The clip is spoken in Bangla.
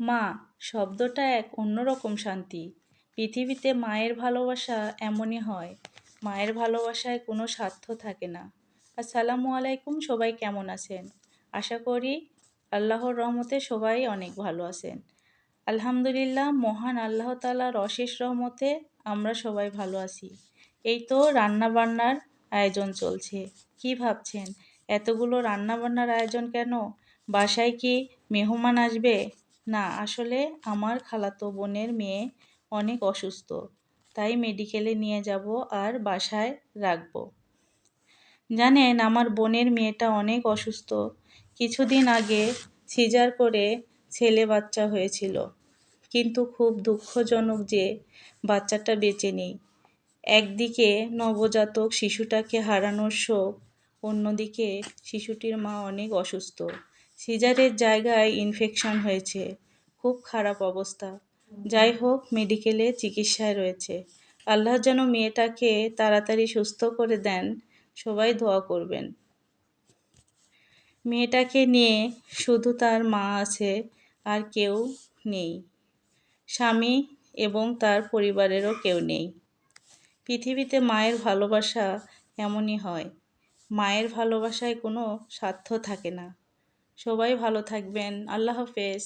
মা শব্দটা এক অন্যরকম শান্তি। পৃথিবীতে মায়ের ভালোবাসা এমনই হয়। মায়ের ভালোবাসায় কোনো স্বার্থ থাকে না। আসসালামু আলাইকুম, সবাই কেমন আছেন? আশা করি আল্লাহর রহমতে সবাই অনেক ভালো আছেন। আলহামদুলিল্লাহ, মহান আল্লাহ তাআলার অশেষ রহমতে আমরা সবাই ভালো আছি। এই তো রান্না বান্নার আয়োজন চলছে। কি ভাবছেন, এতগুলো রান্না বান্নার আয়োজন কেন? বাসায় কি মেহমান আসবে? না, আসলে আমার খালাতো বোনের মেয়ে অনেক অসুস্থ, তাই মেডিকেলে নিয়ে যাব আর বাসায় রাখবো। জানেন, আমার বোনের মেয়েটা অনেক অসুস্থ। কিছুদিন আগে সিজার করে ছেলে বাচ্চা হয়েছিল, কিন্তু খুব দুঃখজনক যে বাচ্চাটা বেঁচে নেই। একদিকে নবজাতক শিশুটাকে হারানোর শোক, অন্যদিকে শিশুটির মা অনেক অসুস্থ। সিজারের জায়গায় ইনফেকশন হয়েছে, খুব খারাপ অবস্থা। যাই হোক, মেডিকেলে চিকিৎসায় রয়েছে। আল্লাহ যেন মেয়েটাকে তাড়াতাড়ি সুস্থ করে দেন, সবাই দোয়া করবেন। মেয়েটাকে নিয়ে শুধু তার মা আছে, আর কেউ নেই। স্বামী এবং তার পরিবারেরও কেউ নেই। পৃথিবীতে মায়ের ভালোবাসা এমনই হয়। মায়ের ভালোবাসায় কোনো স্বার্থ থাকে না। সবাই ভালো থাকবেন। আল্লাহ হাফেজ।